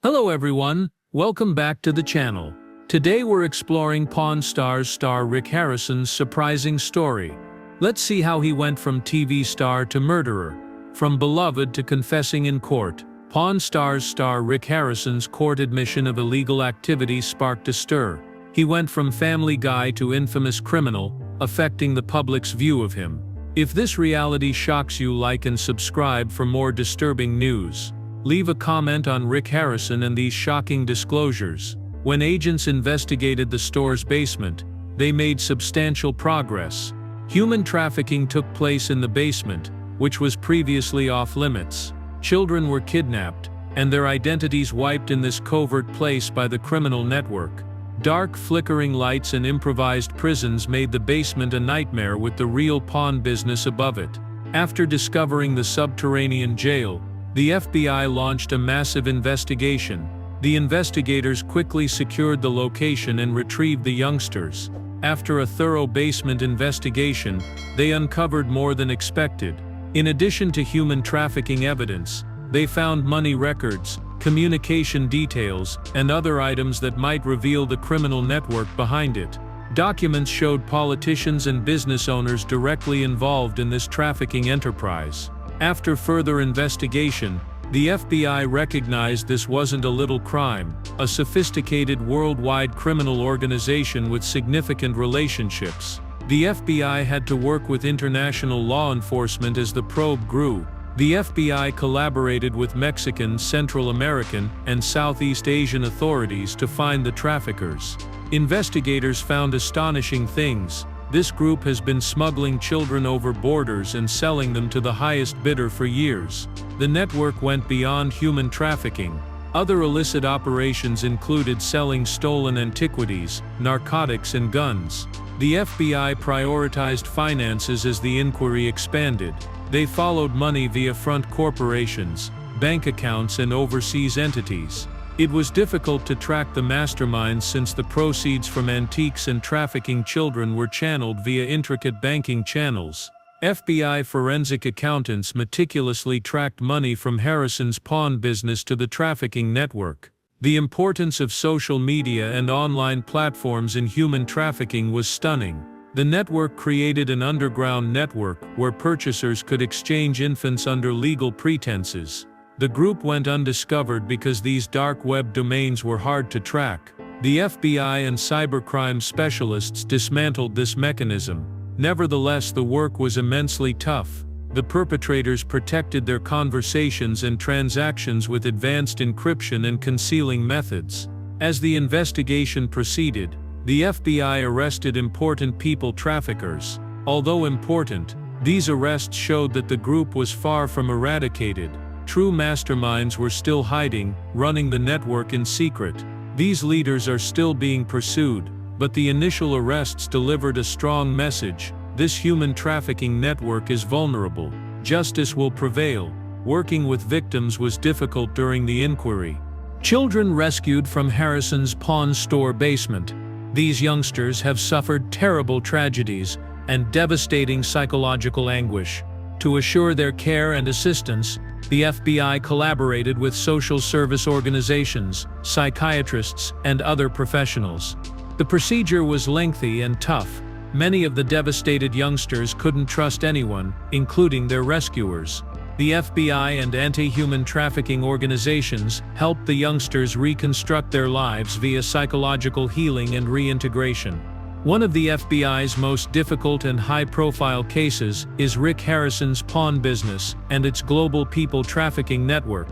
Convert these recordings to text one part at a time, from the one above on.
Hello everyone, welcome back to the channel. Today we're exploring Pawn Stars star Rick Harrison's surprising story. Let's see how he went from TV star to murderer, from beloved to confessing in court. Pawn Stars star Rick Harrison's court admission of illegal activity sparked a stir. He went from family guy to infamous criminal, affecting the public's view of him. If this reality shocks you, like and subscribe for more disturbing news. Leave a comment on Rick Harrison and these shocking disclosures. When agents investigated the store's basement, they made substantial progress. Human trafficking took place in the basement, which was previously off limits. Children were kidnapped, and their identities wiped in this covert place by the criminal network. Dark, flickering lights and improvised prisons made the basement a nightmare with the real pawn business above it. After discovering the subterranean jail, the FBI launched a massive investigation. The investigators quickly secured the location and retrieved the youngsters. After a thorough basement investigation, they uncovered more than expected. In addition to human trafficking evidence, they found money records, communication details, and other items that might reveal the criminal network behind it. Documents showed politicians and business owners directly involved in this trafficking enterprise. After further investigation, the FBI recognized this wasn't a little crime, a sophisticated worldwide criminal organization with significant relationships. The FBI had to work with international law enforcement as the probe grew. The FBI collaborated with Mexican, Central American, and Southeast Asian authorities to find the traffickers. Investigators found astonishing things. This group has been smuggling children over borders and selling them to the highest bidder for years. The network went beyond human trafficking. Other illicit operations included selling stolen antiquities, narcotics, and guns. The FBI prioritized finances as the inquiry expanded. They followed money via front corporations, bank accounts, and overseas entities. It was difficult to track the masterminds since the proceeds from antiques and trafficking children were channeled via intricate banking channels. FBI forensic accountants meticulously tracked money from Harrison's pawn business to the trafficking network. The importance of social media and online platforms in human trafficking was stunning. The network created an underground network where purchasers could exchange infants under legal pretenses. The group went undiscovered because these dark web domains were hard to track. The FBI and cybercrime specialists dismantled this mechanism. Nevertheless, the work was immensely tough. The perpetrators protected their conversations and transactions with advanced encryption and concealing methods. As the investigation proceeded, the FBI arrested important people traffickers. Although important, these arrests showed that the group was far from eradicated. True masterminds were still hiding, running the network in secret. These leaders are still being pursued, but the initial arrests delivered a strong message. This human trafficking network is vulnerable. Justice will prevail. Working with victims was difficult during the inquiry. Children rescued from Harrison's pawn store basement. These youngsters have suffered terrible tragedies and devastating psychological anguish. To assure their care and assistance, the FBI collaborated with social service organizations, psychiatrists, and other professionals. The procedure was lengthy and tough. Many of the devastated youngsters couldn't trust anyone, including their rescuers. The FBI and anti-human trafficking organizations helped the youngsters reconstruct their lives via psychological healing and reintegration. One of the FBI's most difficult and high-profile cases is Rick Harrison's pawn business and its global people trafficking network.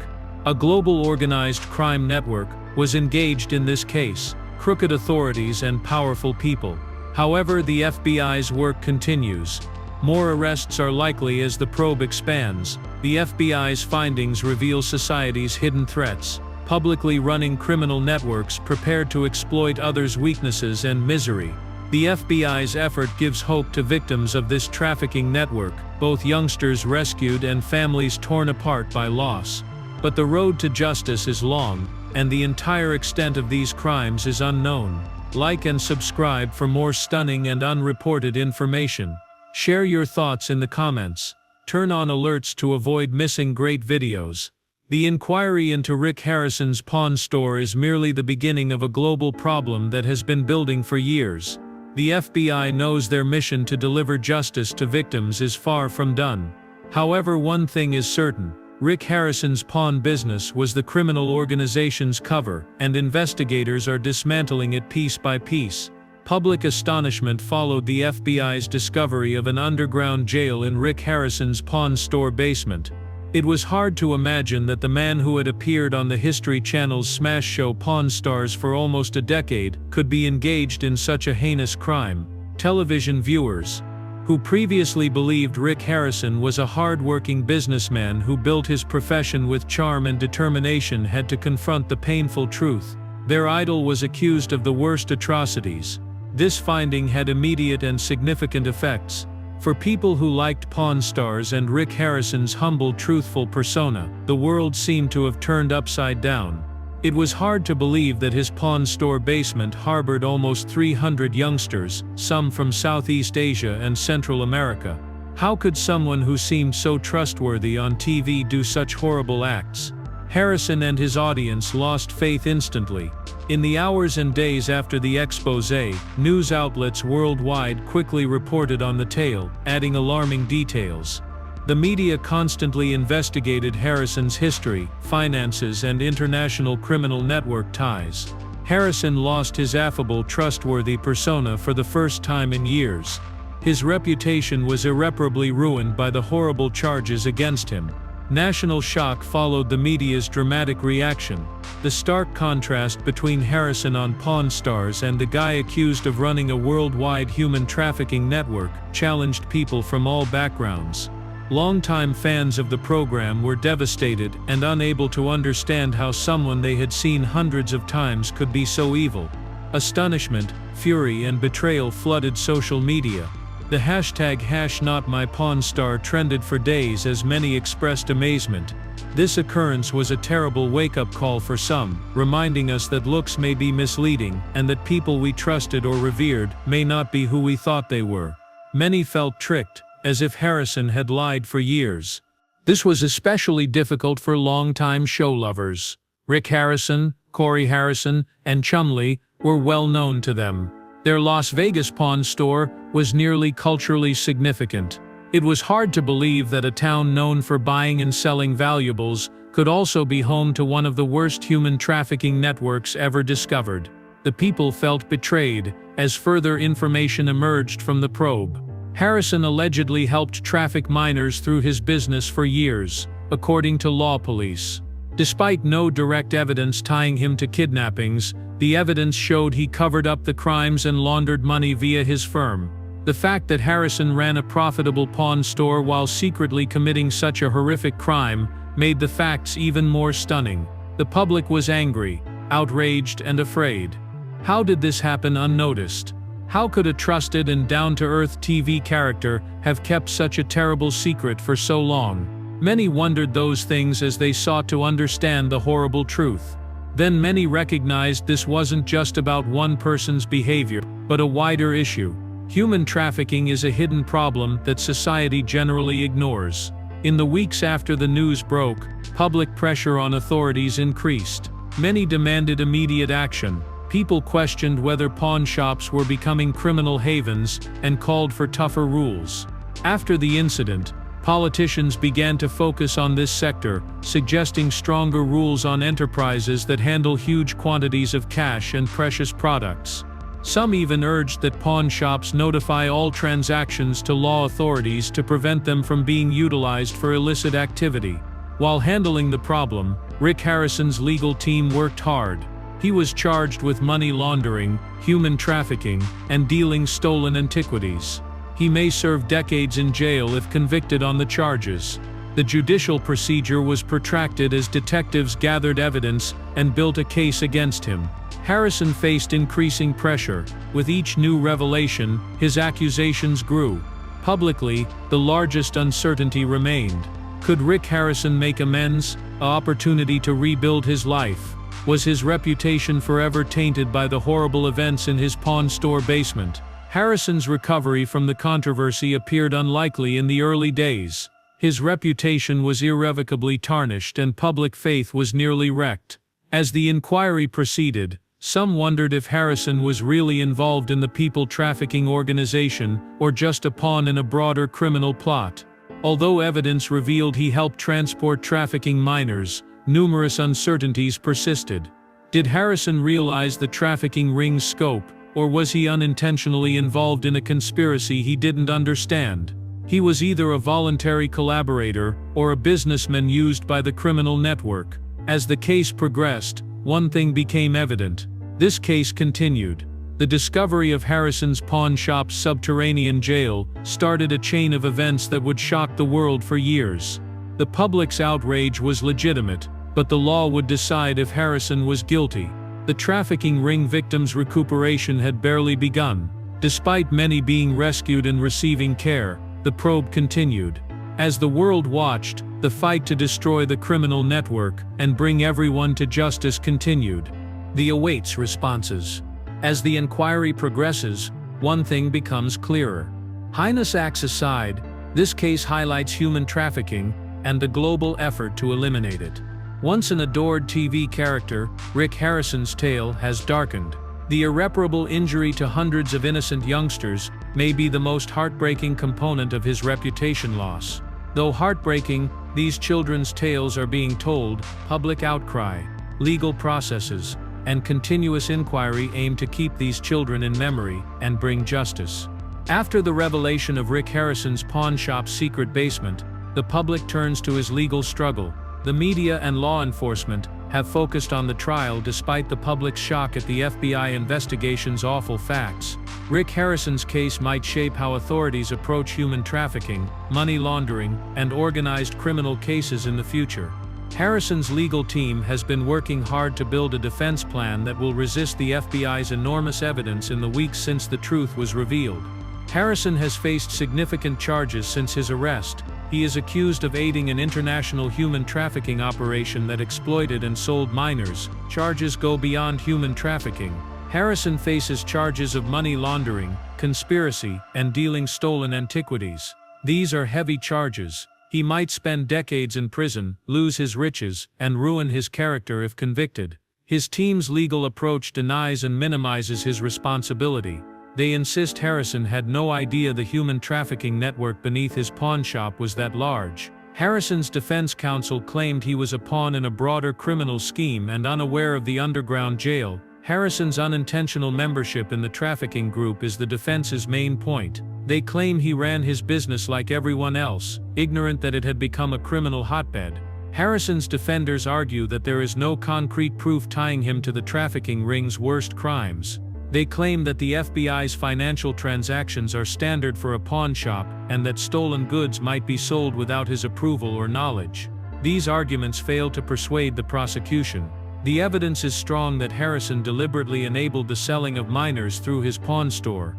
A global organized crime network was engaged in this case, crooked authorities and powerful people. However, the FBI's work continues. More arrests are likely as the probe expands. The FBI's findings reveal society's hidden threats, publicly running criminal networks prepared to exploit others' weaknesses and misery. The FBI's effort gives hope to victims of this trafficking network, both youngsters rescued and families torn apart by loss. But the road to justice is long, and the entire extent of these crimes is unknown. Like and subscribe for more stunning and unreported information. Share your thoughts in the comments. Turn on alerts to avoid missing great videos. The inquiry into Rick Harrison's pawn store is merely the beginning of a global problem that has been building for years. The FBI knows their mission to deliver justice to victims is far from done. However, one thing is certain: Rick Harrison's pawn business was the criminal organization's cover, and investigators are dismantling it piece by piece. Public astonishment followed the FBI's discovery of an underground jail in Rick Harrison's pawn store basement. It was hard to imagine that the man who had appeared on the History Channel's smash show Pawn Stars for almost a decade could be engaged in such a heinous crime. Television viewers, who previously believed Rick Harrison was a hard-working businessman who built his profession with charm and determination, had to confront the painful truth. Their idol was accused of the worst atrocities. This finding had immediate and significant effects. For people who liked Pawn Stars and Rick Harrison's humble, truthful persona, the world seemed to have turned upside down. It was hard to believe that his pawn store basement harbored almost 300 youngsters, some from Southeast Asia and Central America. How could someone who seemed so trustworthy on TV do such horrible acts? Harrison and his audience lost faith instantly. In the hours and days after the exposé, news outlets worldwide quickly reported on the tale, adding alarming details. The media constantly investigated Harrison's history, finances, and international criminal network ties. Harrison lost his affable, trustworthy persona for the first time in years. His reputation was irreparably ruined by the horrible charges against him. National shock followed the media's dramatic reaction. The stark contrast between Harrison on Pawn Stars and the guy accused of running a worldwide human trafficking network challenged people from all backgrounds. Longtime fans of the program were devastated and unable to understand how someone they had seen hundreds of times could be so evil. Astonishment, fury, and betrayal flooded social media. The hashtag #NotMyPawnStar trended for days as many expressed amazement. This occurrence was a terrible wake-up call for some, reminding us that looks may be misleading, and that people we trusted or revered may not be who we thought they were. Many felt tricked, as if Harrison had lied for years. This was especially difficult for longtime show lovers. Rick Harrison, Corey Harrison, and Chumley were well known to them. Their Las Vegas pawn store was nearly culturally significant. It was hard to believe that a town known for buying and selling valuables could also be home to one of the worst human trafficking networks ever discovered. The people felt betrayed as further information emerged from the probe. Harrison allegedly helped traffic minors through his business for years, according to law police. Despite no direct evidence tying him to kidnappings, the evidence showed he covered up the crimes and laundered money via his firm. The fact that Harrison ran a profitable pawn store while secretly committing such a horrific crime made the facts even more stunning. The public was angry, outraged, and afraid. How did this happen unnoticed? How could a trusted and down-to-earth TV character have kept such a terrible secret for so long? Many wondered those things as they sought to understand the horrible truth. Then many recognized this wasn't just about one person's behavior, but a wider issue. Human trafficking is a hidden problem that society generally ignores. In the weeks after the news broke, public pressure on authorities increased. Many demanded immediate action. People questioned whether pawn shops were becoming criminal havens and called for tougher rules. After the incident, politicians began to focus on this sector, suggesting stronger rules on enterprises that handle huge quantities of cash and precious products. Some even urged that pawn shops notify all transactions to law authorities to prevent them from being utilized for illicit activity. While handling the problem, Rick Harrison's legal team worked hard. He was charged with money laundering, human trafficking, and dealing stolen antiquities. He may serve decades in jail if convicted on the charges. The judicial procedure was protracted as detectives gathered evidence and built a case against him. Harrison faced increasing pressure. With each new revelation, his accusations grew. Publicly, the largest uncertainty remained. Could Rick Harrison make amends, an opportunity to rebuild his life? Was his reputation forever tainted by the horrible events in his pawn store basement? Harrison's recovery from the controversy appeared unlikely in the early days. His reputation was irrevocably tarnished and public faith was nearly wrecked. As the inquiry proceeded, some wondered if Harrison was really involved in the people trafficking organization or just a pawn in a broader criminal plot. Although evidence revealed he helped transport trafficking minors, numerous uncertainties persisted. Did Harrison realize the trafficking ring's scope, or was he unintentionally involved in a conspiracy he didn't understand? He was either a voluntary collaborator or a businessman used by the criminal network. As the case progressed, one thing became evident. This case continued. The discovery of Harrison's pawn shop's subterranean jail started a chain of events that would shock the world for years. The public's outrage was legitimate, but the law would decide if Harrison was guilty. The trafficking ring victims' recuperation had barely begun. Despite many being rescued and receiving care, the probe continued. As the world watched, the fight to destroy the criminal network and bring everyone to justice continued. The awaits responses. As the inquiry progresses, one thing becomes clearer. Heinous acts aside, this case highlights human trafficking and the global effort to eliminate it. Once an adored TV character, Rick Harrison's tale has darkened. The irreparable injury to hundreds of innocent youngsters may be the most heartbreaking component of his reputation loss. Though heartbreaking, these children's tales are being told. Public outcry, legal processes, and continuous inquiry aim to keep these children in memory and bring justice. After the revelation of Rick Harrison's pawn shop's secret basement, the public turns to his legal struggle. The media and law enforcement have focused on the trial despite the public's shock at the FBI investigation's awful facts. Rick Harrison's case might shape how authorities approach human trafficking, money laundering, and organized criminal cases in the future. Harrison's legal team has been working hard to build a defense plan that will resist the FBI's enormous evidence in the weeks since the truth was revealed. Harrison has faced significant charges since his arrest. He is accused of aiding an international human trafficking operation that exploited and sold minors. Charges go beyond human trafficking. Harrison faces charges of money laundering, conspiracy, and dealing stolen antiquities. These are heavy charges. He might spend decades in prison, lose his riches, and ruin his character if convicted. His team's legal approach denies and minimizes his responsibility. They insist Harrison had no idea the human trafficking network beneath his pawn shop was that large. Harrison's defense counsel claimed he was a pawn in a broader criminal scheme and unaware of the underground jail. Harrison's unintentional membership in the trafficking group is the defense's main point. They claim he ran his business like everyone else, ignorant that it had become a criminal hotbed. Harrison's defenders argue that there is no concrete proof tying him to the trafficking ring's worst crimes. They claim that the FBI's financial transactions are standard for a pawn shop and that stolen goods might be sold without his approval or knowledge. These arguments fail to persuade the prosecution. The evidence is strong that Harrison deliberately enabled the selling of minors through his pawn store.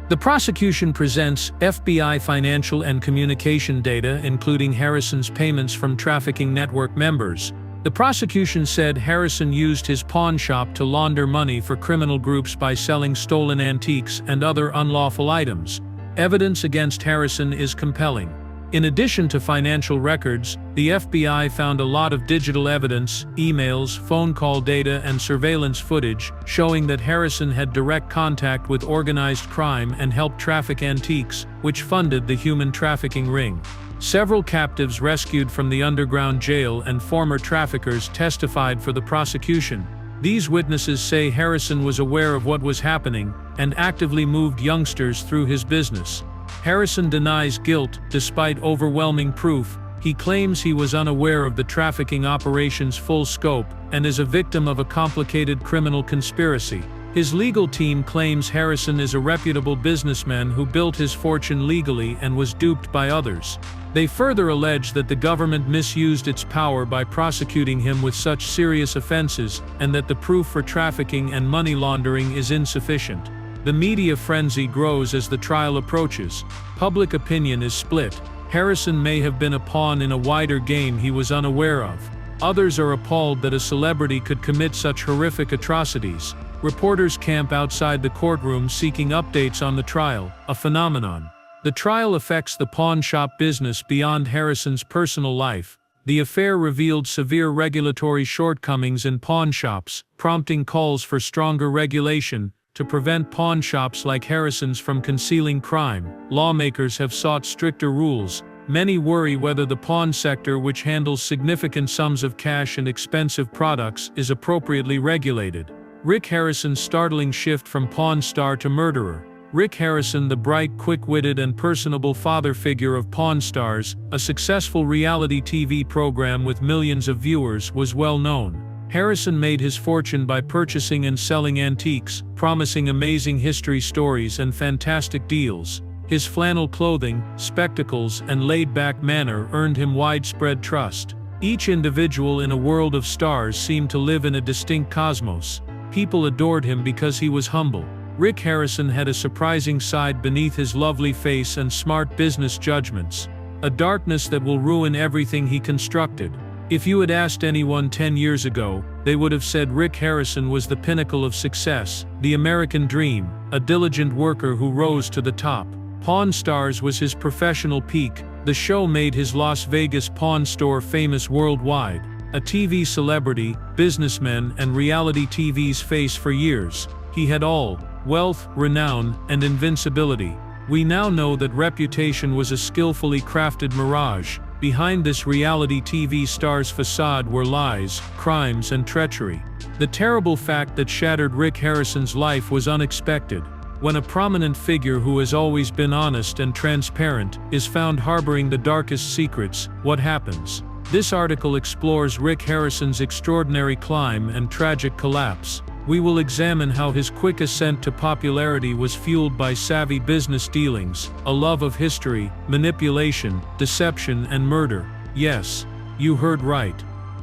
The prosecution presents FBI financial and communication data, including Harrison's payments from trafficking network members. The prosecution said Harrison used his pawn shop to launder money for criminal groups by selling stolen antiques and other unlawful items. Evidence against Harrison is compelling. In addition to financial records, the FBI found a lot of digital evidence, emails, phone call data, and surveillance footage, showing that Harrison had direct contact with organized crime and helped traffic antiques, which funded the human trafficking ring. Several captives rescued from the underground jail and former traffickers testified for the prosecution. These witnesses say Harrison was aware of what was happening and actively moved youngsters through his business. Harrison denies guilt despite overwhelming proof. He claims he was unaware of the trafficking operation's full scope and is a victim of a complicated criminal conspiracy. His legal team claims Harrison is a reputable businessman who built his fortune legally and was duped by others. They further allege that the government misused its power by prosecuting him with such serious offenses and that the proof for trafficking and money laundering is insufficient. The media frenzy grows as the trial approaches. Public opinion is split. Harrison may have been a pawn in a wider game he was unaware of. Others are appalled that a celebrity could commit such horrific atrocities. Reporters camp outside the courtroom seeking updates on the trial, a phenomenon. The trial affects the pawn shop business beyond Harrison's personal life. The affair revealed severe regulatory shortcomings in pawn shops, prompting calls for stronger regulation to prevent pawn shops like Harrison's from concealing crime. Lawmakers have sought stricter rules. Many worry whether the pawn sector, which handles significant sums of cash and expensive products, is appropriately regulated. Rick Harrison's startling shift from pawn star to murderer. Rick Harrison, the bright, quick-witted and personable father figure of Pawn Stars, a successful reality TV program with millions of viewers, was well known. Harrison made his fortune by purchasing and selling antiques, promising amazing history stories and fantastic deals. His flannel clothing, spectacles, and laid-back manner earned him widespread trust. Each individual in a world of stars seemed to live in a distinct cosmos. People adored him because he was humble. Rick Harrison had a surprising side beneath his lovely face and smart business judgments, a darkness that will ruin everything he constructed. If you had asked anyone 10 years ago, they would have said Rick Harrison was the pinnacle of success, the American dream, a diligent worker who rose to the top. Pawn Stars was his professional peak. The show made his Las Vegas pawn store famous worldwide. A TV celebrity, businessman, and reality TV's face for years, he had all: wealth, renown, and invincibility. We now know that reputation was a skillfully crafted mirage. Behind this reality TV star's facade were lies, crimes, and treachery. The terrible fact that shattered Rick Harrison's life was unexpected. When a prominent figure who has always been honest and transparent is found harboring the darkest secrets, what happens? This article explores Rick Harrison's extraordinary climb and tragic collapse. We will examine how his quick ascent to popularity was fueled by savvy business dealings, a love of history, manipulation, deception, and murder. Yes, you heard right.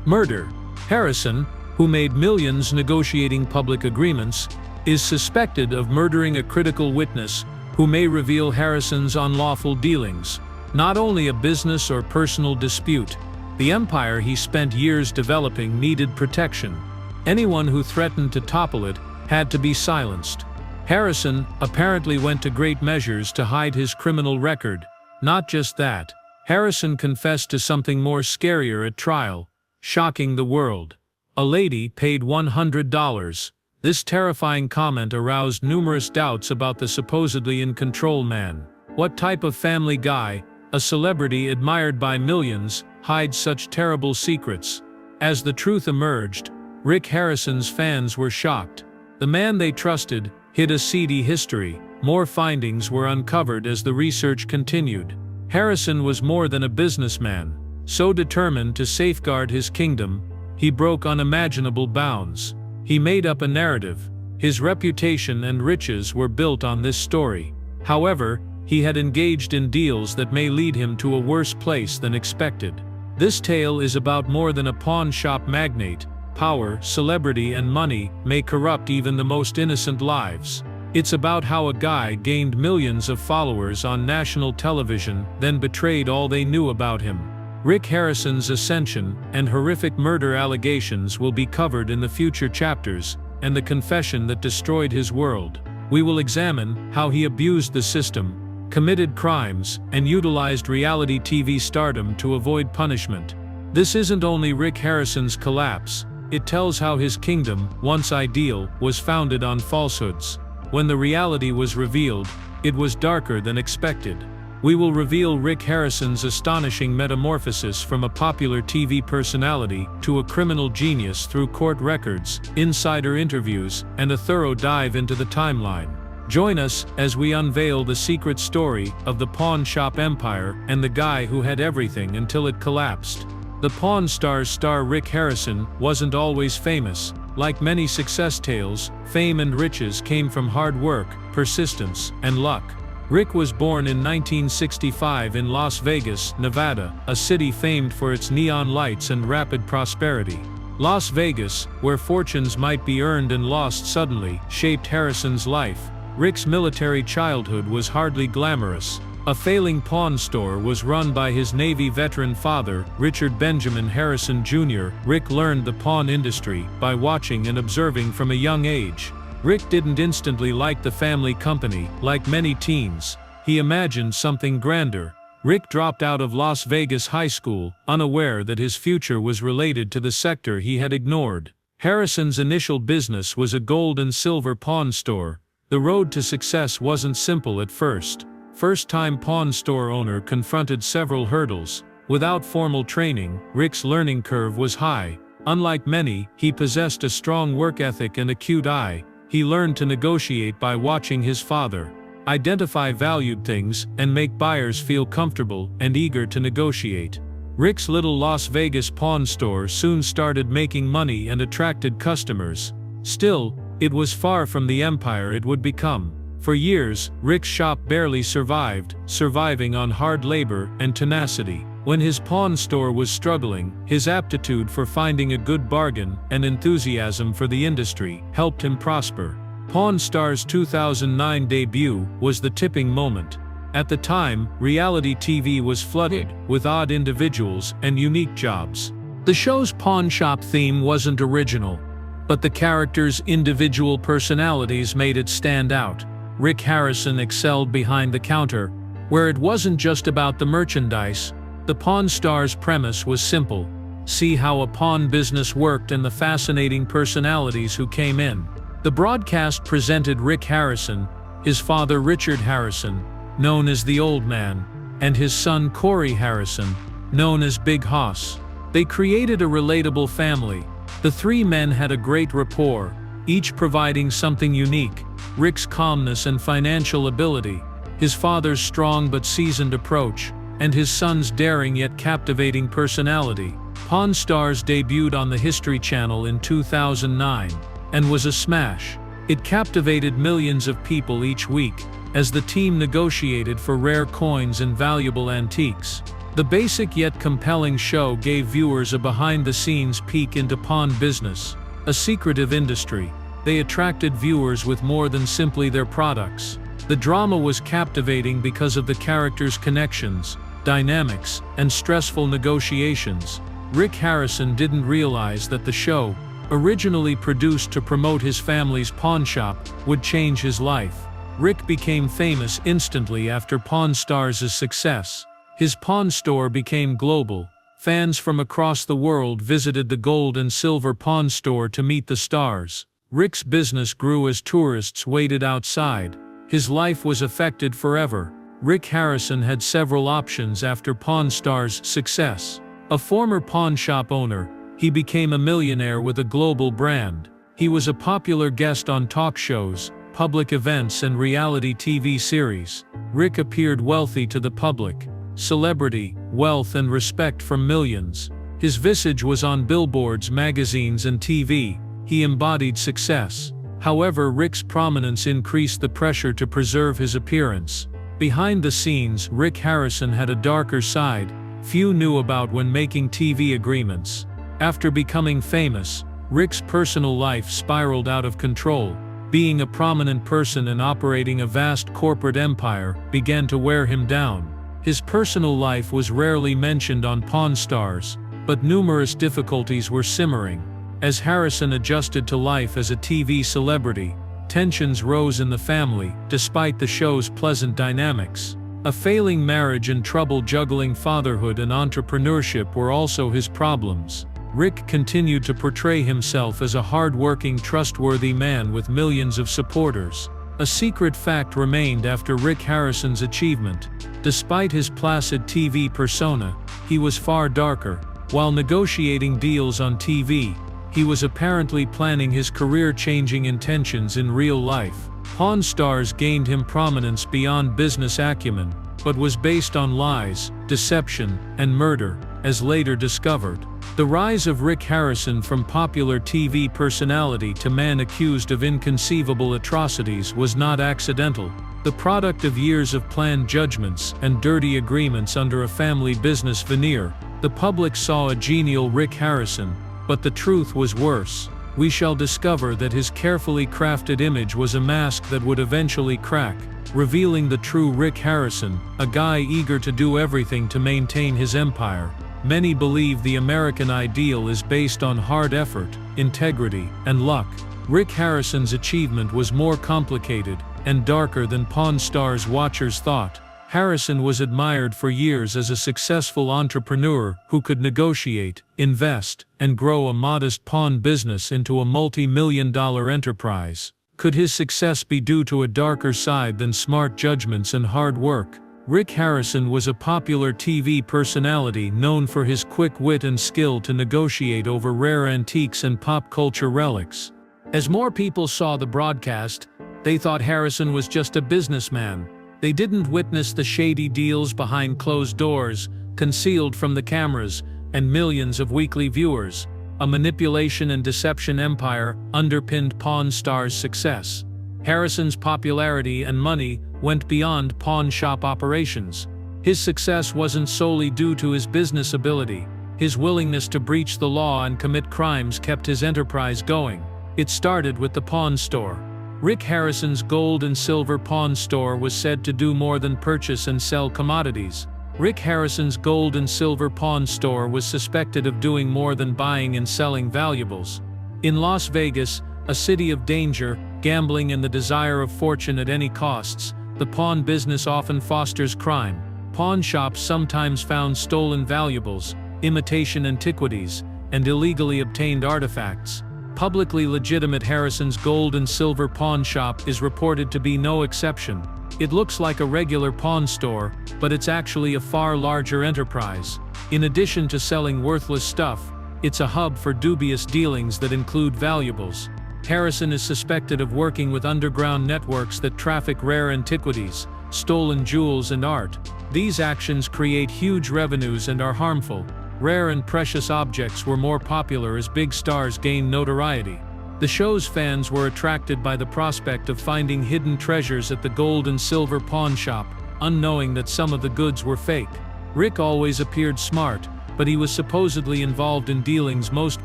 Murder. Harrison, who made millions negotiating public agreements, is suspected of murdering a critical witness who may reveal Harrison's unlawful dealings. Not only a business or personal dispute, the empire he spent years developing needed protection. Anyone who threatened to topple it had to be silenced. Harrison apparently went to great measures to hide his criminal record. Not just that, Harrison confessed to something more scarier at trial, shocking the world. A lady paid $100. This terrifying comment aroused numerous doubts about the supposedly in-control man. What type of family guy, a celebrity admired by millions, hides such terrible secrets? As the truth emerged, Rick Harrison's fans were shocked. The man they trusted hid a seedy history. More findings were uncovered as the research continued. Harrison was more than a businessman. So determined to safeguard his kingdom, he broke unimaginable bounds. He made up a narrative. His reputation and riches were built on this story. However, he had engaged in deals that may lead him to a worse place than expected. This tale is about more than a pawn shop magnate. Power, celebrity, and money may corrupt even the most innocent lives. It's about how a guy gained millions of followers on national television, then betrayed all they knew about him. Rick Harrison's ascension and horrific murder allegations will be covered in the future chapters, and the confession that destroyed his world. We will examine how he abused the system, committed crimes, and utilized reality TV stardom to avoid punishment. This isn't only Rick Harrison's collapse. It tells how his kingdom, once ideal, was founded on falsehoods. When the reality was revealed, it was darker than expected. We will reveal Rick Harrison's astonishing metamorphosis from a popular TV personality to a criminal genius through court records, insider interviews, and a thorough dive into the timeline. Join us as we unveil the secret story of the pawn shop empire and the guy who had everything until it collapsed. The Pawn Stars star Rick Harrison wasn't always famous. Like many success tales, fame and riches came from hard work, persistence, and luck. Rick was born in 1965 in Las Vegas, Nevada, a city famed for its neon lights and rapid prosperity. Las Vegas, where fortunes might be earned and lost suddenly, shaped Harrison's life. Rick's military childhood was hardly glamorous. A failing pawn store was run by his Navy veteran father, Richard Benjamin Harrison Jr. Rick learned the pawn industry by watching and observing from a young age. Rick didn't instantly like the family company. Like many teens, he imagined something grander. Rick dropped out of Las Vegas high school, unaware that his future was related to the sector he had ignored. Harrison's initial business was a gold and silver pawn store. The road to success wasn't simple at first. First-time pawn store owner confronted several hurdles. Without formal training, Rick's learning curve was high. Unlike many, he possessed a strong work ethic and acute eye. He learned to negotiate by watching his father identify valued things and make buyers feel comfortable and eager to negotiate. Rick's little Las Vegas pawn store soon started making money and attracted customers. Still, it was far from the empire it would become. For years, Rick's shop barely survived, surviving on hard labor and tenacity. When his pawn store was struggling, his aptitude for finding a good bargain and enthusiasm for the industry helped him prosper. Pawn Star's 2009 debut was the tipping moment. At the time, reality TV was flooded with odd individuals and unique jobs. The show's pawn shop theme wasn't original, but the characters' individual personalities made it stand out. Rick Harrison excelled behind the counter, where it wasn't just about the merchandise. The Pawn Star's premise was simple: see how a pawn business worked and the fascinating personalities who came in. The broadcast presented Rick Harrison, his father Richard Harrison, known as the Old Man, and his son Corey Harrison, known as Big Hoss. They created a relatable family. The three men had a great rapport, each providing something unique: Rick's calmness and financial ability, his father's strong but seasoned approach, and his son's daring yet captivating personality. Pawn Stars debuted on the History Channel in 2009 and was a smash. It captivated millions of people each week as the team negotiated for rare coins and valuable antiques. The basic yet compelling show gave viewers a behind-the-scenes peek into pawn business, a secretive industry. They attracted viewers with more than simply their products. The drama was captivating because of the characters' connections, dynamics, and stressful negotiations. Rick Harrison didn't realize that the show, originally produced to promote his family's pawn shop, would change his life. Rick became famous instantly after Pawn Stars' success. His pawn store became global. Fans from across the world visited the gold and silver pawn store to meet the stars. Rick's business grew as tourists waited outside. His life was affected forever. Rick Harrison had several options after Pawn Stars' success. A former pawn shop owner, he became a millionaire with a global brand. He was a popular guest on talk shows, public events, and reality TV series. Rick appeared wealthy to the public. Celebrity, wealth, and respect from millions. His visage was on billboards, magazines, and TV. He embodied success. However, Rick's prominence increased the pressure to preserve his appearance. Behind the scenes, Rick Harrison had a darker side few knew about when making TV agreements. After becoming famous, Rick's personal life spiraled out of control. Being a prominent person and operating a vast corporate empire began to wear him down. His personal life was rarely mentioned on Pawn Stars, but numerous difficulties were simmering. As Harrison adjusted to life as a TV celebrity, tensions rose in the family, despite the show's pleasant dynamics. A failing marriage and trouble juggling fatherhood and entrepreneurship were also his problems. Rick continued to portray himself as a hard-working, trustworthy man with millions of supporters. A secret fact remained after Rick Harrison's achievement. Despite his placid TV persona, he was far darker. While negotiating deals on TV, he was apparently planning his career-changing intentions in real life. Pawn Stars gained him prominence beyond business acumen, but was based on lies, deception, and murder, as later discovered. The rise of Rick Harrison from popular TV personality to man accused of inconceivable atrocities was not accidental. The product of years of planned judgments and dirty agreements under a family business veneer. The public saw a genial Rick Harrison, but the truth was worse. We shall discover that his carefully crafted image was a mask that would eventually crack, revealing the true Rick Harrison, a guy eager to do everything to maintain his empire. Many believe the American ideal is based on hard effort, integrity, and luck. Rick Harrison's achievement was more complicated, and darker than Pawn Stars watchers thought. Harrison was admired for years as a successful entrepreneur who could negotiate, invest, and grow a modest pawn business into a multi-million-dollar enterprise. Could his success be due to a darker side than smart judgments and hard work? Rick Harrison was a popular TV personality known for his quick wit and skill to negotiate over rare antiques and pop culture relics. As more people saw the broadcast, they thought Harrison was just a businessman. They didn't witness the shady deals behind closed doors, concealed from the cameras, and millions of weekly viewers. A manipulation and deception empire underpinned Pawn Stars' success. Harrison's popularity and money went beyond pawn shop operations. His success wasn't solely due to his business ability. His willingness to breach the law and commit crimes kept his enterprise going. It started with the pawn store. Rick Harrison's gold and silver pawn store was said to do more than purchase and sell commodities. Rick Harrison's gold and silver pawn store was suspected of doing more than buying and selling valuables. In Las Vegas, a city of danger, gambling and the desire of fortune at any costs, the pawn business often fosters crime. Pawn shops sometimes found stolen valuables, imitation antiquities, and illegally obtained artifacts. Publicly legitimate Harrison's gold and silver pawn shop is reported to be no exception. It looks like a regular pawn store, but it's actually a far larger enterprise. In addition to selling worthless stuff, it's a hub for dubious dealings that include valuables. Harrison is suspected of working with underground networks that traffic rare antiquities, stolen jewels and art. These actions create huge revenues and are harmful. Rare and precious objects were more popular as big stars gained notoriety. The show's fans were attracted by the prospect of finding hidden treasures at the gold and silver pawn shop, unknowing that some of the goods were fake. Rick always appeared smart, but he was supposedly involved in dealings most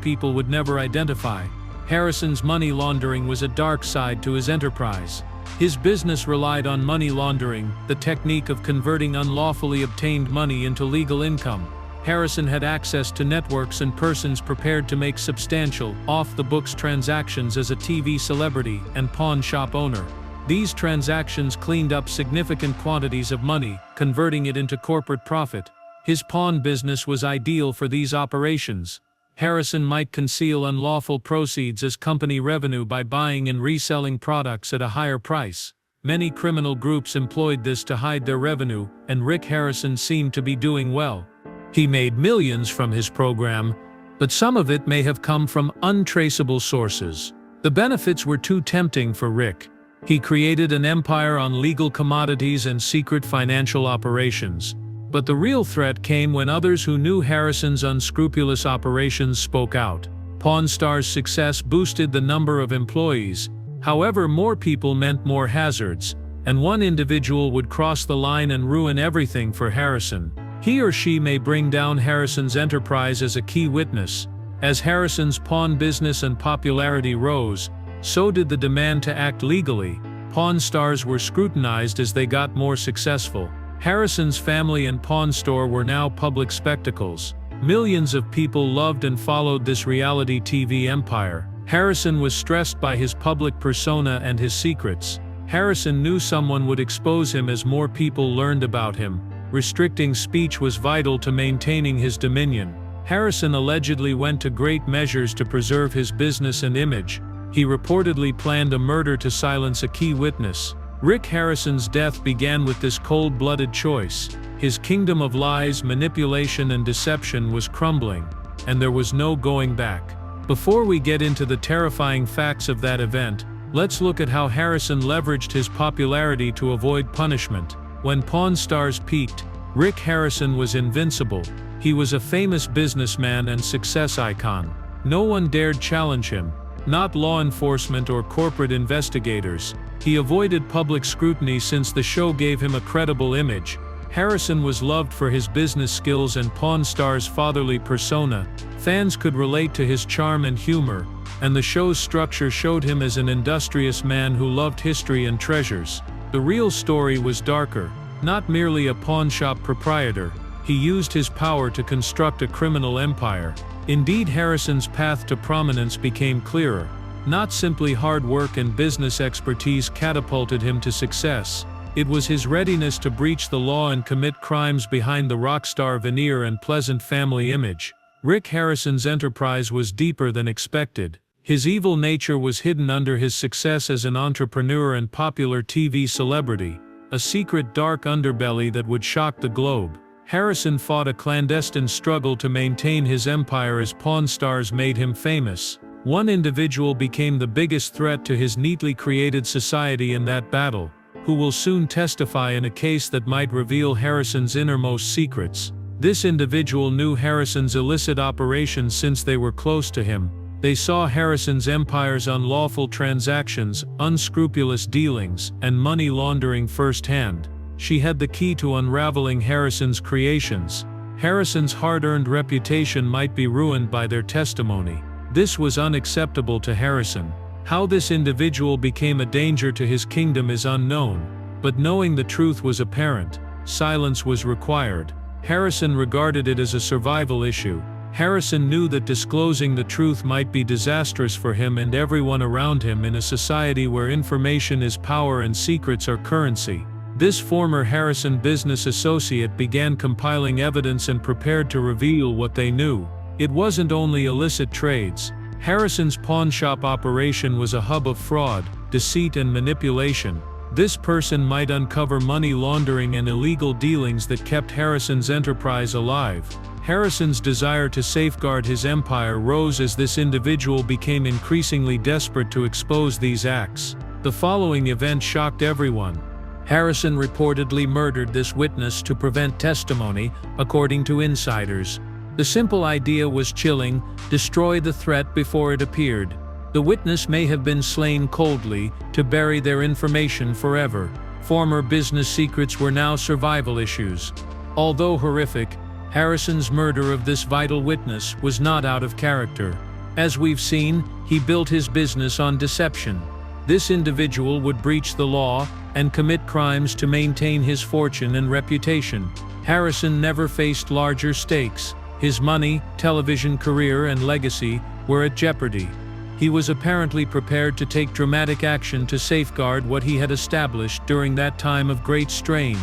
people would never identify. Harrison's money laundering was a dark side to his enterprise. His business relied on money laundering, the technique of converting unlawfully obtained money into legal income. Harrison had access to networks and persons prepared to make substantial, off-the-books transactions as a TV celebrity and pawn shop owner. These transactions cleaned up significant quantities of money, converting it into corporate profit. His pawn business was ideal for these operations. Harrison might conceal unlawful proceeds as company revenue by buying and reselling products at a higher price. Many criminal groups employed this to hide their revenue, and Rick Harrison seemed to be doing well. He made millions from his program, but some of it may have come from untraceable sources. The benefits were too tempting for Rick. He created an empire on legal commodities and secret financial operations. But the real threat came when others who knew Harrison's unscrupulous operations spoke out. Pawn Stars' success boosted the number of employees. However, more people meant more hazards, and one individual would cross the line and ruin everything for Harrison. He or she may bring down Harrison's enterprise as a key witness. As Harrison's pawn business and popularity rose, so did the demand to act legally. Pawn Stars were scrutinized as they got more successful. Harrison's family and pawn store were now public spectacles. Millions of people loved and followed this reality TV empire. Harrison was stressed by his public persona and his secrets. Harrison knew someone would expose him as more people learned about him. Restricting speech was vital to maintaining his dominion. Harrison allegedly went to great measures to preserve his business and image. He reportedly planned a murder to silence a key witness. Rick Harrison's death began with this cold-blooded choice. His kingdom of lies, manipulation, and deception was crumbling, and there was no going back. Before we get into the terrifying facts of that event, let's look at how Harrison leveraged his popularity to avoid punishment. When Pawn Stars peaked, Rick Harrison was invincible. He was a famous businessman and success icon. No one dared challenge him, not law enforcement or corporate investigators. He avoided public scrutiny since the show gave him a credible image. Harrison was loved for his business skills and Pawn Stars' fatherly persona. Fans could relate to his charm and humor, and the show's structure showed him as an industrious man who loved history and treasures. The real story was darker. Not merely a pawn shop proprietor, he used his power to construct a criminal empire. Indeed, Harrison's path to prominence became clearer. Not simply hard work and business expertise catapulted him to success. It was his readiness to breach the law and commit crimes behind the rock star veneer and pleasant family image. Rick Harrison's enterprise was deeper than expected. His evil nature was hidden under his success as an entrepreneur and popular TV celebrity, a secret dark underbelly that would shock the globe. Harrison fought a clandestine struggle to maintain his empire as Pawn Stars made him famous. One individual became the biggest threat to his neatly created society in that battle, who will soon testify in a case that might reveal Harrison's innermost secrets. This individual knew Harrison's illicit operations since they were close to him. They saw Harrison's empire's unlawful transactions, unscrupulous dealings, and money laundering firsthand. She had the key to unraveling Harrison's creations. Harrison's hard-earned reputation might be ruined by their testimony. This was unacceptable to Harrison. How this individual became a danger to his kingdom is unknown, but knowing the truth was apparent. Silence was required. Harrison regarded it as a survival issue. Harrison knew that disclosing the truth might be disastrous for him and everyone around him in a society where information is power and secrets are currency. This former Harrison business associate began compiling evidence and prepared to reveal what they knew. It wasn't only illicit trades. Harrison's pawnshop operation was a hub of fraud, deceit and manipulation. This person might uncover money laundering and illegal dealings that kept Harrison's enterprise alive. Harrison's desire to safeguard his empire rose as this individual became increasingly desperate to expose these acts. The following event shocked everyone. Harrison reportedly murdered this witness to prevent testimony, according to insiders. The simple idea was chilling: destroy the threat before it appeared. The witness may have been slain coldly, to bury their information forever. Former business secrets were now survival issues. Although horrific, Harrison's murder of this vital witness was not out of character. As we've seen, he built his business on deception. This individual would breach the law and commit crimes to maintain his fortune and reputation. Harrison never faced larger stakes. His money, television career, and legacy were at jeopardy. He was apparently prepared to take dramatic action to safeguard what he had established during that time of great strain.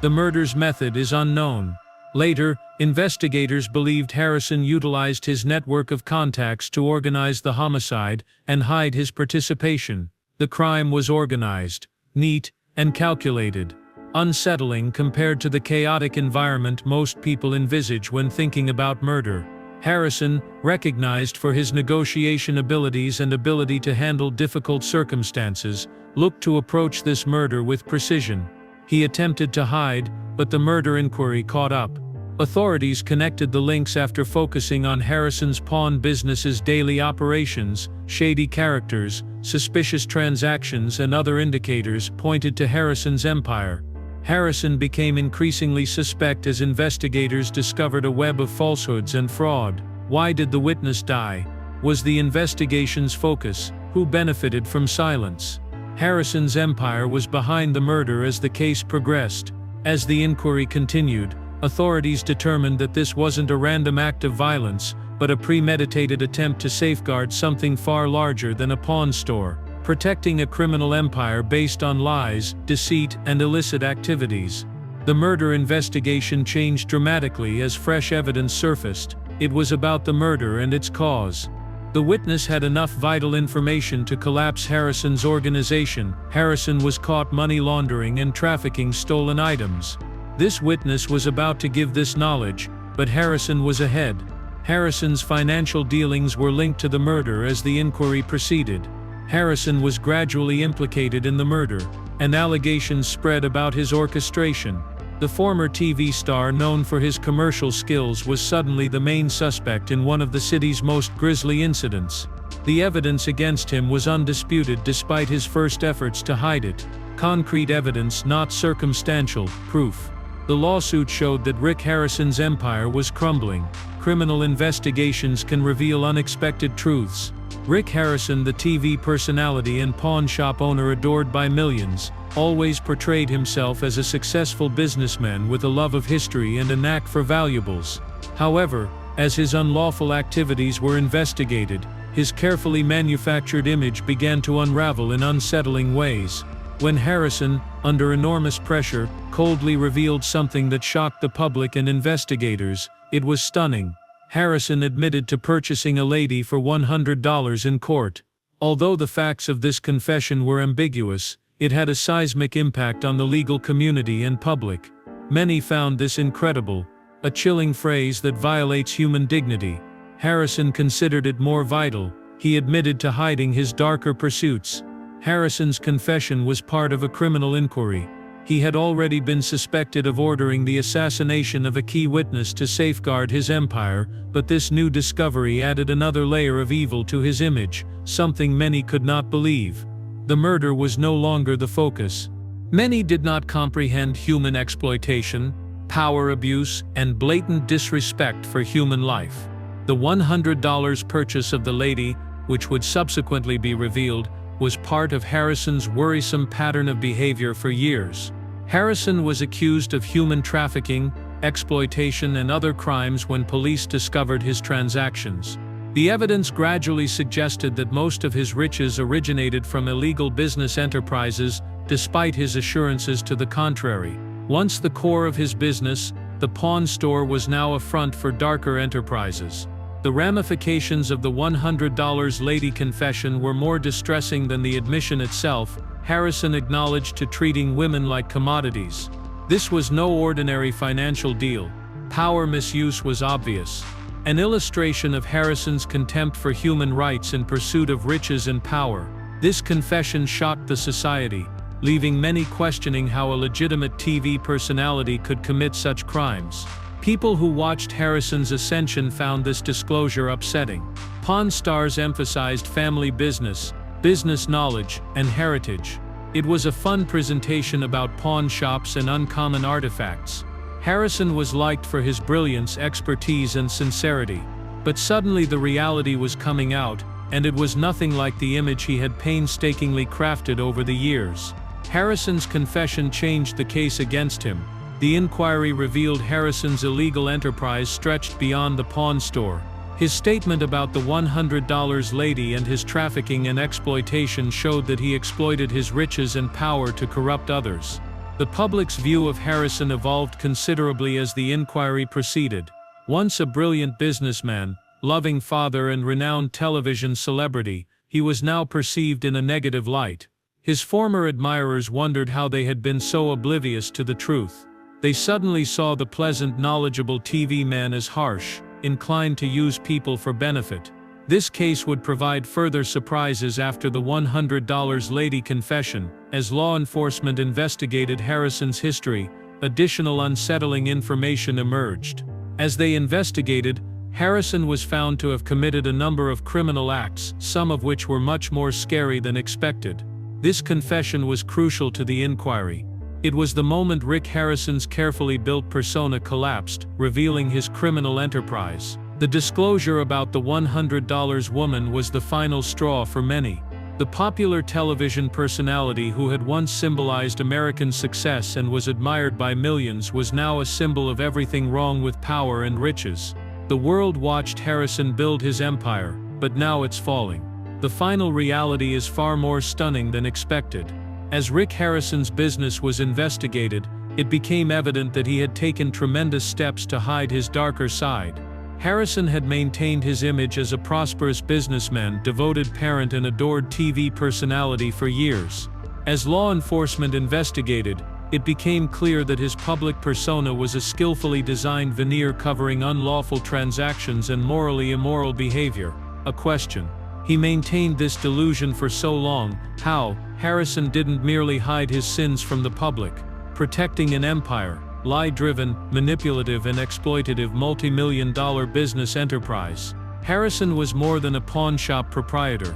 The murder's method is unknown. Later, investigators believed Harrison utilized his network of contacts to organize the homicide and hide his participation. The crime was organized, neat, and calculated. Unsettling compared to the chaotic environment most people envisage when thinking about murder. Harrison, recognized for his negotiation abilities and ability to handle difficult circumstances, looked to approach this murder with precision. He attempted to hide, but the murder inquiry caught up. Authorities connected the links after focusing on Harrison's pawn business's daily operations. Shady characters, suspicious transactions, and other indicators pointed to Harrison's empire. Harrison became increasingly suspect as investigators discovered a web of falsehoods and fraud. Why did the witness die? Was the investigation's focus? Who benefited from silence? Harrison's empire was behind the murder as the case progressed. As the inquiry continued, authorities determined that this wasn't a random act of violence, but a premeditated attempt to safeguard something far larger than a pawn store. Protecting a criminal empire based on lies, deceit, and illicit activities. The murder investigation changed dramatically as fresh evidence surfaced. It was about the murder and its cause. The witness had enough vital information to collapse Harrison's organization. Harrison was caught money laundering and trafficking stolen items. This witness was about to give this knowledge, but Harrison was ahead. Harrison's financial dealings were linked to the murder as the inquiry proceeded. Harrison was gradually implicated in the murder, and allegations spread about his orchestration. The former TV star known for his commercial skills was suddenly the main suspect in one of the city's most grisly incidents. The evidence against him was undisputed despite his first efforts to hide it. Concrete evidence, not circumstantial proof. The lawsuit showed that Rick Harrison's empire was crumbling. Criminal investigations can reveal unexpected truths. Rick Harrison, the TV personality and pawn shop owner adored by millions, always portrayed himself as a successful businessman with a love of history and a knack for valuables. However, as his unlawful activities were investigated, his carefully manufactured image began to unravel in unsettling ways. When Harrison, under enormous pressure, coldly revealed something that shocked the public and investigators, it was stunning. Harrison admitted to purchasing a lady for $100 in court. Although the facts of this confession were ambiguous, it had a seismic impact on the legal community and public. Many found this incredible, a chilling phrase that violates human dignity. Harrison considered it more vital. He admitted to hiding his darker pursuits. Harrison's confession was part of a criminal inquiry. He had already been suspected of ordering the assassination of a key witness to safeguard his empire, but this new discovery added another layer of evil to his image, something many could not believe. The murder was no longer the focus. Many did not comprehend human exploitation, power abuse, and blatant disrespect for human life. The $100 purchase of the lady, which would subsequently be revealed, was part of Harrison's worrisome pattern of behavior for years. Harrison was accused of human trafficking, exploitation, and other crimes when police discovered his transactions. The evidence gradually suggested that most of his riches originated from illegal business enterprises, despite his assurances to the contrary. Once the core of his business, the pawn store was now a front for darker enterprises. The ramifications of the $100 lady confession were more distressing than the admission itself. Harrison acknowledged to treating women like commodities. This was no ordinary financial deal. Power misuse was obvious. An illustration of Harrison's contempt for human rights in pursuit of riches and power. This confession shocked the society, leaving many questioning how a legitimate TV personality could commit such crimes. People who watched Harrison's ascension found this disclosure upsetting. Pawn stars emphasized family business, business knowledge, and heritage. It was a fun presentation about pawn shops and uncommon artifacts. Harrison was liked for his brilliance, expertise, and sincerity. But suddenly the reality was coming out, and it was nothing like the image he had painstakingly crafted over the years. Harrison's confession changed the case against him. The inquiry revealed Harrison's illegal enterprise stretched beyond the pawn store. His statement about the $100 lady and his trafficking and exploitation showed that he exploited his riches and power to corrupt others. The public's view of Harrison evolved considerably as the inquiry proceeded. Once a brilliant businessman, loving father, and renowned television celebrity, he was now perceived in a negative light. His former admirers wondered how they had been so oblivious to the truth. They suddenly saw the pleasant, knowledgeable TV man as harsh, inclined to use people for benefit. This case would provide further surprises after the $100 lady confession. As law enforcement investigated Harrison's history, additional unsettling information emerged. As they investigated, Harrison was found to have committed a number of criminal acts, some of which were much more scary than expected. This confession was crucial to the inquiry. It was the moment Rick Harrison's carefully built persona collapsed, revealing his criminal enterprise. The disclosure about the $100 woman was the final straw for many. The popular television personality who had once symbolized American success and was admired by millions was now a symbol of everything wrong with power and riches. The world watched Harrison build his empire, but now it's falling. The final reality is far more stunning than expected. As Rick Harrison's business was investigated, it became evident that he had taken tremendous steps to hide his darker side. Harrison had maintained his image as a prosperous businessman, devoted parent, and adored TV personality for years. As law enforcement investigated, it became clear that his public persona was a skillfully designed veneer covering unlawful transactions and morally immoral behavior. A question. He maintained this delusion for so long. How? Harrison didn't merely hide his sins from the public. Protecting an empire, lie-driven, manipulative, and exploitative multi-million-dollar business enterprise. Harrison was more than a pawn shop proprietor.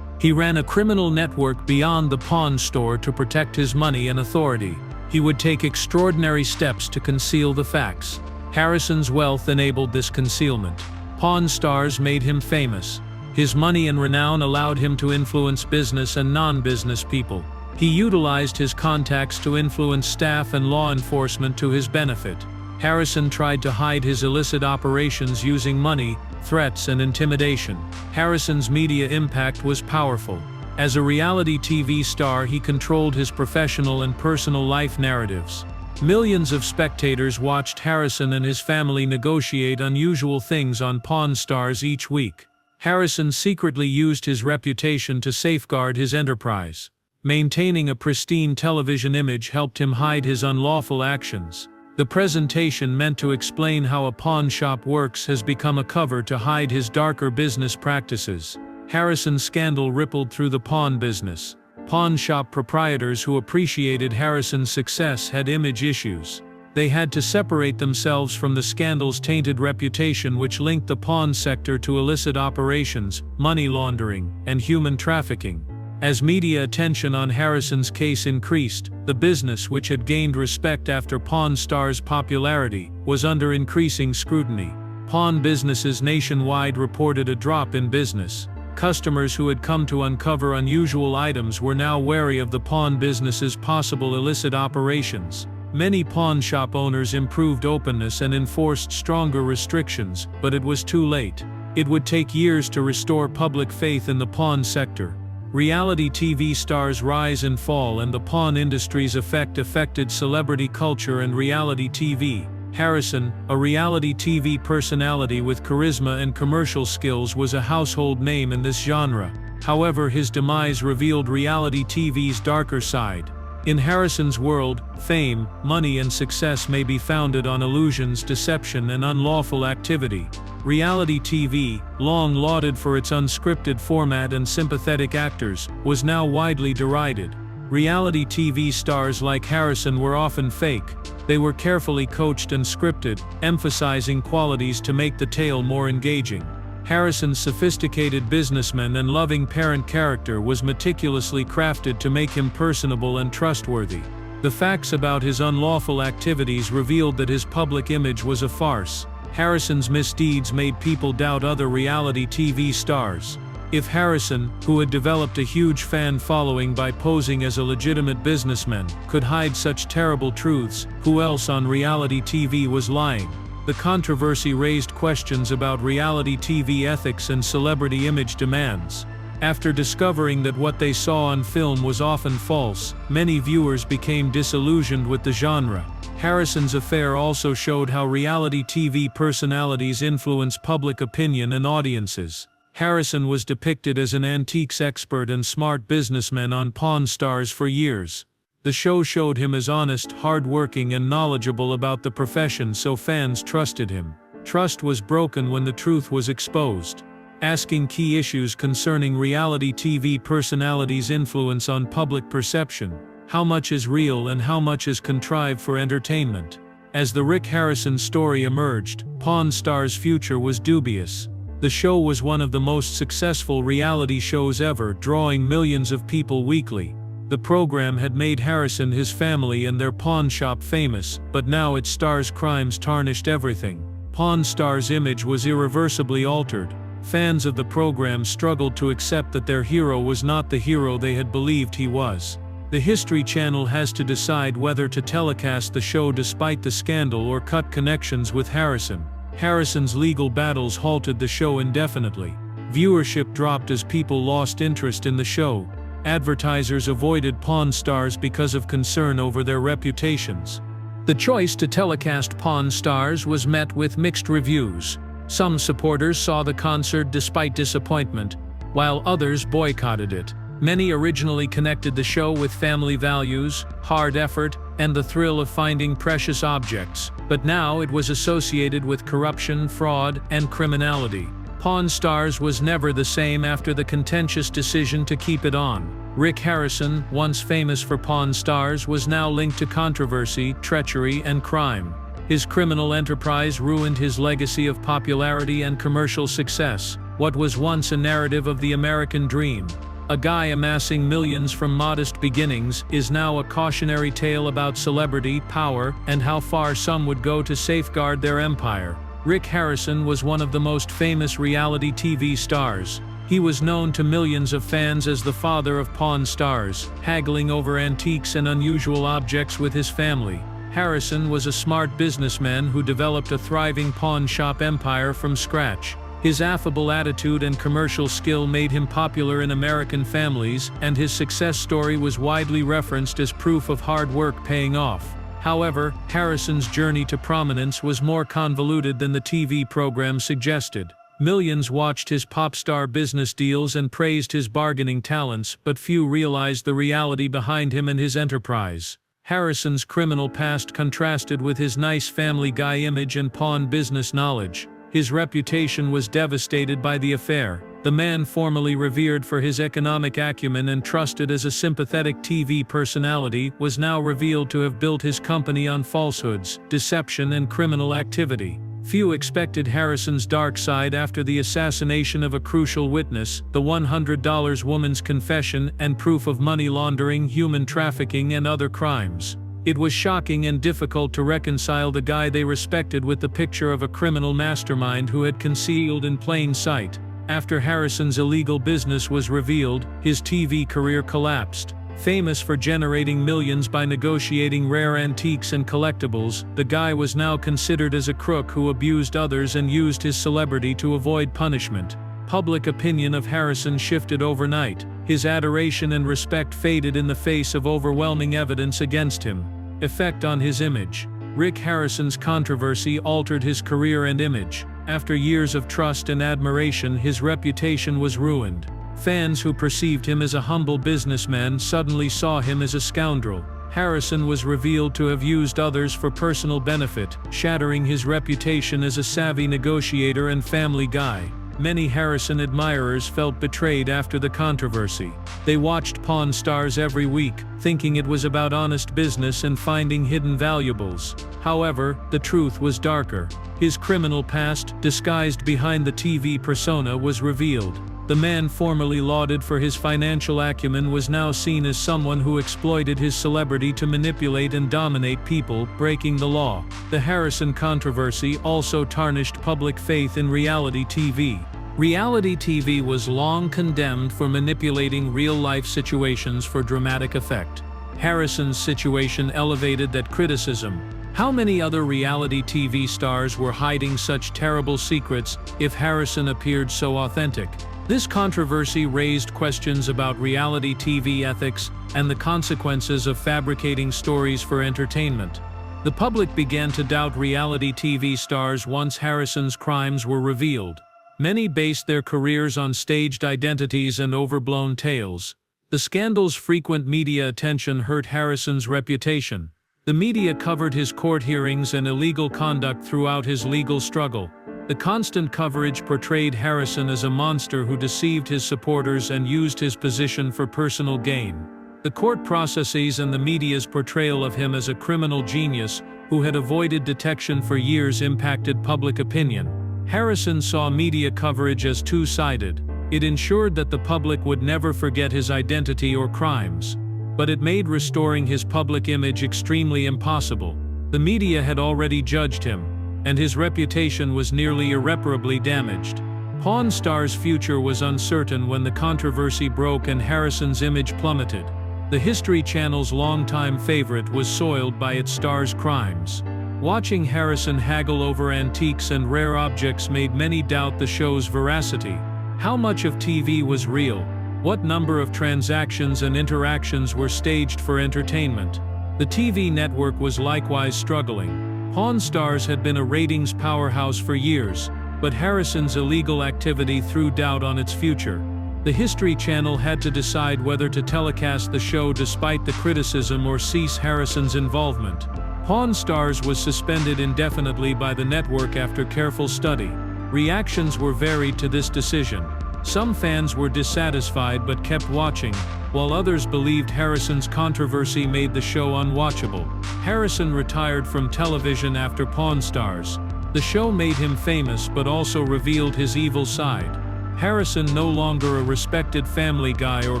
He ran a criminal network beyond the pawn store to protect his money and authority. He would take extraordinary steps to conceal the facts. Harrison's wealth enabled this concealment. Pawn stars made him famous. His money and renown allowed him to influence business and non-business people. He utilized his contacts to influence staff and law enforcement to his benefit. Harrison tried to hide his illicit operations using money, threats and intimidation. Harrison's media impact was powerful. As a reality TV star, he controlled his professional and personal life narratives. Millions of spectators watched Harrison and his family negotiate unusual things on Pawn Stars each week. Harrison secretly used his reputation to safeguard his enterprise. Maintaining a pristine television image helped him hide his unlawful actions. The presentation meant to explain how a pawn shop works has become a cover to hide his darker business practices. Harrison's scandal rippled through the pawn business. Pawn shop proprietors who appreciated Harrison's success had image issues. They had to separate themselves from the scandal's tainted reputation, which linked the pawn sector to illicit operations, money laundering, and human trafficking. As media attention on Harrison's case increased, the business, which had gained respect after Pawn Stars' popularity, was under increasing scrutiny. Pawn businesses nationwide reported a drop in business. Customers who had come to uncover unusual items were now wary of the pawn business's possible illicit operations. Many pawn shop owners improved openness and enforced stronger restrictions, but it was too late. It would take years to restore public faith in the pawn sector. Reality TV stars' rise and fall and the pawn industry's effect affected celebrity culture and reality TV. Harrison, a reality TV personality with charisma and commercial skills, was a household name in this genre. However, his demise revealed reality TV's darker side. In Harrison's world, fame, money and success may be founded on illusions, deception and unlawful activity. Reality TV, long lauded for its unscripted format and sympathetic actors, was now widely derided. Reality TV stars like Harrison were often fake. They were carefully coached and scripted, emphasizing qualities to make the tale more engaging. Harrison's sophisticated businessman and loving parent character was meticulously crafted to make him personable and trustworthy. The facts about his unlawful activities revealed that his public image was a farce. Harrison's misdeeds made people doubt other reality TV stars. If Harrison, who had developed a huge fan following by posing as a legitimate businessman, could hide such terrible truths, who else on reality TV was lying? The controversy raised questions about reality TV ethics and celebrity image demands. After discovering that what they saw on film was often false, many viewers became disillusioned with the genre. Harrison's affair also showed how reality TV personalities influence public opinion and audiences. Harrison was depicted as an antiques expert and smart businessman on Pawn Stars for years. The show showed him as honest, hard-working and knowledgeable about the profession, so fans trusted him. Trust was broken when the truth was exposed. Asking key issues concerning reality TV personalities' influence on public perception. How much is real and how much is contrived for entertainment? As the Rick Harrison story emerged, Pawn Stars' future was dubious. The show was one of the most successful reality shows ever, drawing millions of people weekly. The program had made Harrison, his family and their pawn shop famous, but now its stars' crimes tarnished everything. Pawn Stars' image was irreversibly altered. Fans of the program struggled to accept that their hero was not the hero they had believed he was. The History Channel has to decide whether to telecast the show despite the scandal or cut connections with Harrison. Harrison's legal battles halted the show indefinitely. Viewership dropped as people lost interest in the show. Advertisers avoided Pawn Stars because of concern over their reputations. The choice to telecast Pawn Stars was met with mixed reviews. Some supporters saw the concert despite disappointment, while others boycotted it. Many originally connected the show with family values, hard effort, and the thrill of finding precious objects, but now it was associated with corruption, fraud, and criminality. Pawn Stars was never the same after the contentious decision to keep it on. Rick Harrison, once famous for Pawn Stars, was now linked to controversy, treachery, and crime. His criminal enterprise ruined his legacy of popularity and commercial success. What was once a narrative of the American dream, a guy amassing millions from modest beginnings, is now a cautionary tale about celebrity, power, and how far some would go to safeguard their empire. Rick Harrison was one of the most famous reality TV stars. He was known to millions of fans as the father of Pawn Stars, haggling over antiques and unusual objects with his family. Harrison was a smart businessman who developed a thriving pawn shop empire from scratch. His affable attitude and commercial skill made him popular in American families, and his success story was widely referenced as proof of hard work paying off. However, Harrison's journey to prominence was more convoluted than the TV program suggested. Millions watched his pop star business deals and praised his bargaining talents, but few realized the reality behind him and his enterprise. Harrison's criminal past contrasted with his nice family guy image and pawn business knowledge. His reputation was devastated by the affair. The man formerly revered for his economic acumen and trusted as a sympathetic TV personality was now revealed to have built his company on falsehoods, deception, and criminal activity. Few expected Harrison's dark side after the assassination of a crucial witness, the $100 woman's confession, and proof of money laundering, human trafficking, and other crimes. It was shocking and difficult to reconcile the guy they respected with the picture of a criminal mastermind who had concealed in plain sight. After Harrison's illegal business was revealed, his TV career collapsed. Famous for generating millions by negotiating rare antiques and collectibles, the guy was now considered as a crook who abused others and used his celebrity to avoid punishment. Public opinion of Harrison shifted overnight. His adoration and respect faded in the face of overwhelming evidence against him. Effect on his image. Rick Harrison's controversy altered his career and image. After years of trust and admiration, his reputation was ruined. Fans who perceived him as a humble businessman suddenly saw him as a scoundrel. Harrison was revealed to have used others for personal benefit, shattering his reputation as a savvy negotiator and family guy. Many Harrison admirers felt betrayed after the controversy. They watched Pawn Stars every week, thinking it was about honest business and finding hidden valuables. However, the truth was darker. His criminal past, disguised behind the TV persona, was revealed. The man formerly lauded for his financial acumen was now seen as someone who exploited his celebrity to manipulate and dominate people, breaking the law. The Harrison controversy also tarnished public faith in reality TV. Reality TV was long condemned for manipulating real-life situations for dramatic effect. Harrison's situation elevated that criticism. How many other reality TV stars were hiding such terrible secrets if Harrison appeared so authentic? This controversy raised questions about reality TV ethics and the consequences of fabricating stories for entertainment. The public began to doubt reality TV stars once Harrison's crimes were revealed. Many based their careers on staged identities and overblown tales. The scandal's frequent media attention hurt Harrison's reputation. The media covered his court hearings and illegal conduct throughout his legal struggle. The constant coverage portrayed Harrison as a monster who deceived his supporters and used his position for personal gain. The court processes and the media's portrayal of him as a criminal genius who had avoided detection for years impacted public opinion. Harrison saw media coverage as two-sided. It ensured that the public would never forget his identity or crimes. But it made restoring his public image extremely impossible. The media had already judged him, and his reputation was nearly irreparably damaged. Pawn Stars' future was uncertain when the controversy broke and Harrison's image plummeted. The History Channel's longtime favorite was soiled by its star's crimes. Watching Harrison haggle over antiques and rare objects made many doubt the show's veracity. How much of TV was real? What number of transactions and interactions were staged for entertainment? The TV network was likewise struggling. Pawn Stars had been a ratings powerhouse for years, but Harrison's illegal activity threw doubt on its future. The History Channel had to decide whether to telecast the show despite the criticism or cease Harrison's involvement. Pawn Stars was suspended indefinitely by the network after careful study. Reactions were varied to this decision. Some fans were dissatisfied but kept watching, while others believed Harrison's controversy made the show unwatchable. Harrison retired from television after Pawn Stars. The show made him famous but also revealed his evil side. Harrison, no longer a respected family guy or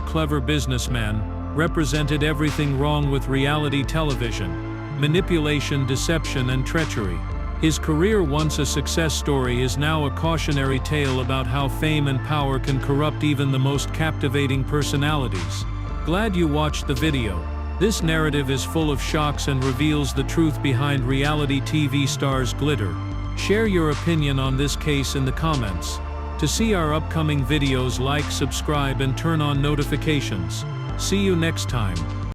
clever businessman, represented everything wrong with reality television: manipulation, deception, and treachery. His career, once a success story, is now a cautionary tale about how fame and power can corrupt even the most captivating personalities. Glad you watched the video. This narrative is full of shocks and reveals the truth behind reality TV stars' glitter. Share your opinion on this case in the comments. To see our upcoming videos, like, subscribe and turn on notifications. See you next time.